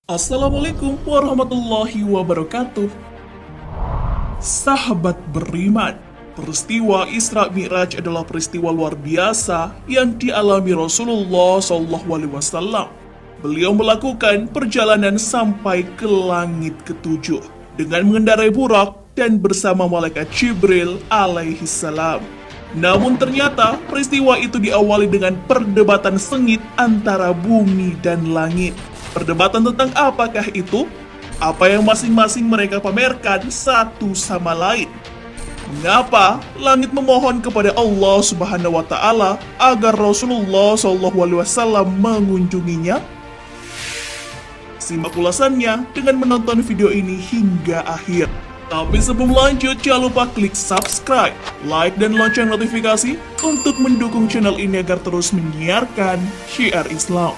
Assalamualaikum warahmatullahi wabarakatuh. Sahabat beriman, peristiwa Isra Mi'raj adalah peristiwa luar biasa yang dialami Rasulullah SAW. Beliau melakukan perjalanan sampai ke langit ketujuh dengan mengendarai burak dan bersama malaikat Jibril alaihi salam. Namun ternyata peristiwa itu diawali dengan perdebatan sengit antara bumi dan langit. Perdebatan tentang apakah itu? Apa yang masing-masing mereka pamerkan satu sama lain? Mengapa langit memohon kepada Allah Subhanahu wa taala agar Rasulullah SAW mengunjunginya? Simak ulasannya dengan menonton video ini hingga akhir. Tapi sebelum lanjut, jangan lupa klik subscribe, like, dan lonceng notifikasi untuk mendukung channel ini agar terus menyiarkan syiar Islam.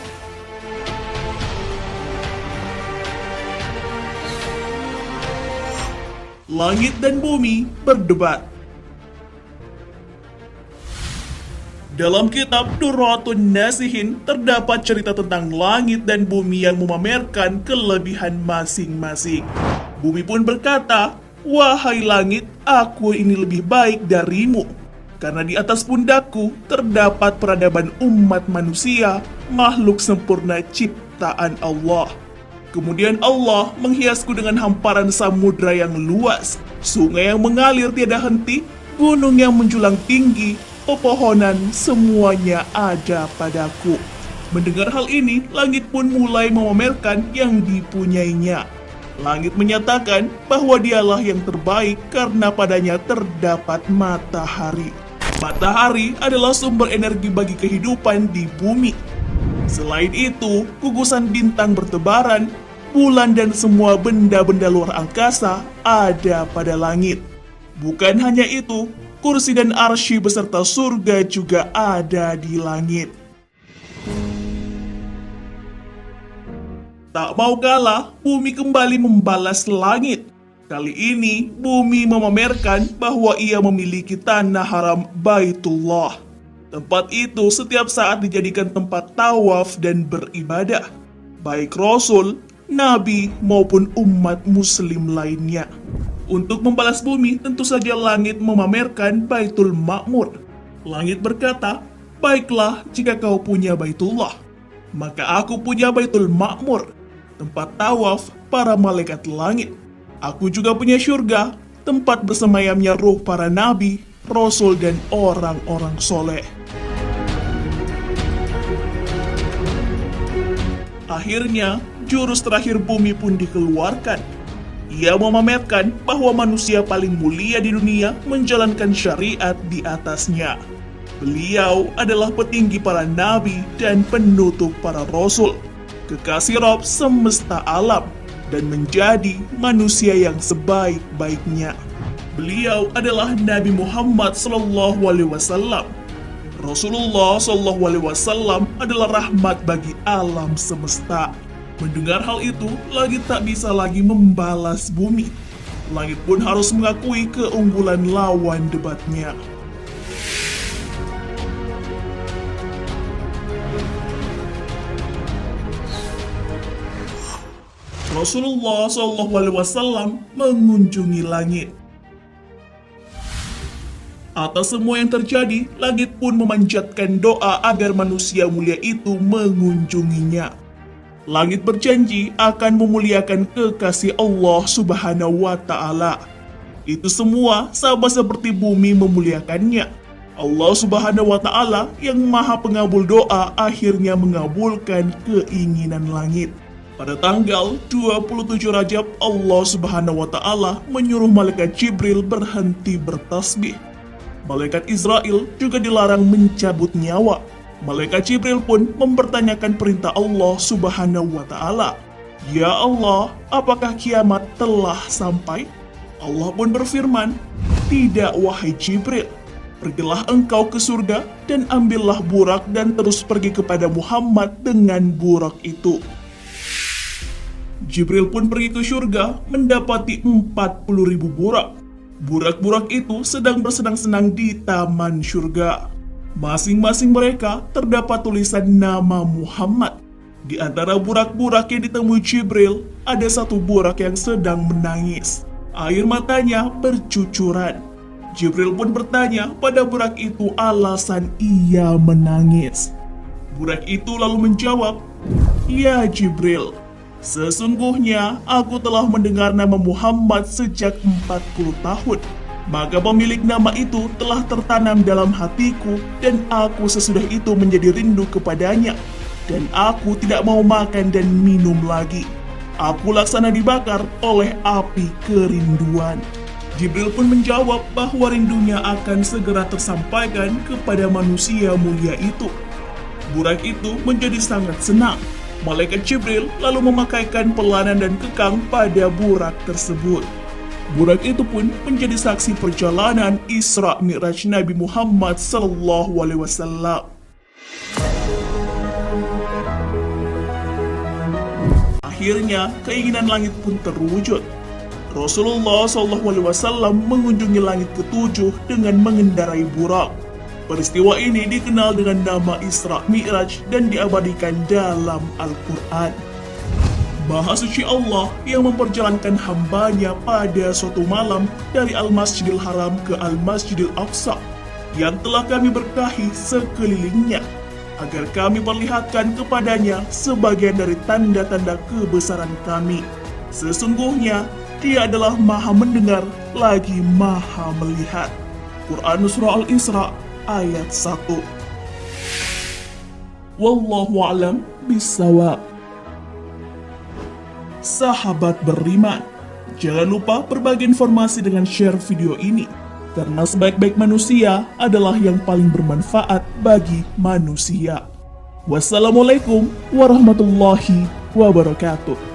Langit dan bumi berdebat. Dalam kitab Durratun Nasihin terdapat cerita tentang langit dan bumi yang memamerkan kelebihan masing-masing. Bumi pun berkata, "Wahai langit, aku ini lebih baik darimu, karena di atas pundakku terdapat peradaban umat manusia, makhluk sempurna ciptaan Allah. Kemudian Allah menghiasku dengan hamparan samudra yang luas, sungai yang mengalir tiada henti, gunung yang menjulang tinggi, pepohonan, semuanya ada padaku." Mendengar hal ini, langit pun mulai memamerkan yang dipunyainya. Langit menyatakan bahwa dialah yang terbaik karena padanya terdapat matahari. Matahari adalah sumber energi bagi kehidupan di bumi. Selain itu, gugusan bintang bertebaran, bulan dan semua benda-benda luar angkasa ada pada langit. Bukan hanya itu, kursi dan arsy beserta surga juga ada di langit. Tak mau kalah, bumi kembali membalas langit. Kali ini, bumi memamerkan bahwa ia memiliki tanah haram Baitullah. Tempat itu setiap saat dijadikan tempat tawaf dan beribadah, baik Rasul, Nabi, maupun umat muslim lainnya. Untuk membalas bumi, tentu saja langit memamerkan Baitul Ma'mur. Langit berkata, "Baiklah jika kau punya Baitullah, maka aku punya Baitul Ma'mur, tempat tawaf para malaikat langit. Aku juga punya syurga, tempat bersemayamnya ruh para nabi, rasul, dan orang-orang soleh." Akhirnya, jurus terakhir bumi pun dikeluarkan. Ia memamerkan bahwa manusia paling mulia di dunia menjalankan syariat di atasnya. Beliau adalah petinggi para nabi dan penutup para rasul, kekasih Rabb semesta alam, dan menjadi manusia yang sebaik-baiknya. Beliau adalah Nabi Muhammad SAW. Rasulullah SAW adalah rahmat bagi alam semesta. Mendengar hal itu, langit tak bisa lagi membalas bumi. Langit pun harus mengakui keunggulan lawan debatnya. Rasulullah SAW mengunjungi langit. Atas semua yang terjadi, langit pun memanjatkan doa agar manusia mulia itu mengunjunginya. Langit berjanji akan memuliakan kekasih Allah Subhanahu wa taala. Itu semua sama seperti bumi memuliakannya. Allah Subhanahu wa taala yang Maha Pengabul doa akhirnya mengabulkan keinginan langit. Pada tanggal 27 Rajab, Allah Subhanahu wa taala menyuruh malaikat Jibril berhenti bertasbih. Malaikat Israel juga dilarang mencabut nyawa. Malaikat Jibril pun mempertanyakan perintah Allah Subhanahu wa taala. "Ya Allah, apakah kiamat telah sampai?" Allah pun berfirman, "Tidak, wahai Jibril. Pergilah engkau ke surga dan ambillah burak dan terus pergi kepada Muhammad dengan burak itu." Jibril pun pergi ke surga mendapati 40.000 burak. Burak-burak itu sedang bersenang-senang di taman surga. Masing-masing mereka terdapat tulisan nama Muhammad. Di antara burak-burak yang ditemui Jibril, ada satu burak yang sedang menangis. Air matanya bercucuran. Jibril pun bertanya pada burak itu alasan ia menangis. Burak itu lalu menjawab, "Ya Jibril, sesungguhnya aku telah mendengar nama Muhammad sejak 40 tahun. Maka pemilik nama itu telah tertanam dalam hatiku dan aku sesudah itu menjadi rindu kepadanya. Dan aku tidak mau makan dan minum lagi. Aku laksana dibakar oleh api kerinduan." Jibril pun menjawab bahwa rindunya akan segera tersampaikan kepada manusia mulia itu. Burak itu menjadi sangat senang. Malaikat Jibril lalu memakaikan pelanan dan kekang pada burak tersebut. Burak itu pun menjadi saksi perjalanan Isra Mi'raj Nabi Muhammad SAW. Akhirnya, keinginan langit pun terwujud. Rasulullah SAW mengunjungi langit ketujuh dengan mengendarai burak. Peristiwa ini dikenal dengan nama Isra Mi'raj dan diabadikan dalam Al-Quran. Maha suci Allah yang memperjalankan hambanya pada suatu malam dari Al-Masjidil Haram ke Al-Masjidil Aqsa yang telah kami berkahi sekelilingnya, agar kami perlihatkan kepadanya sebagian dari tanda-tanda kebesaran kami. Sesungguhnya, Dia adalah Maha mendengar lagi Maha melihat. Quran Surah Al-Isra ayat 1. Wallahu a'lam bishawab. Sahabat beriman, jangan lupa berbagi informasi dengan share video ini, karena sebaik-baik manusia adalah yang paling bermanfaat bagi manusia. Wassalamualaikum warahmatullahi wabarakatuh.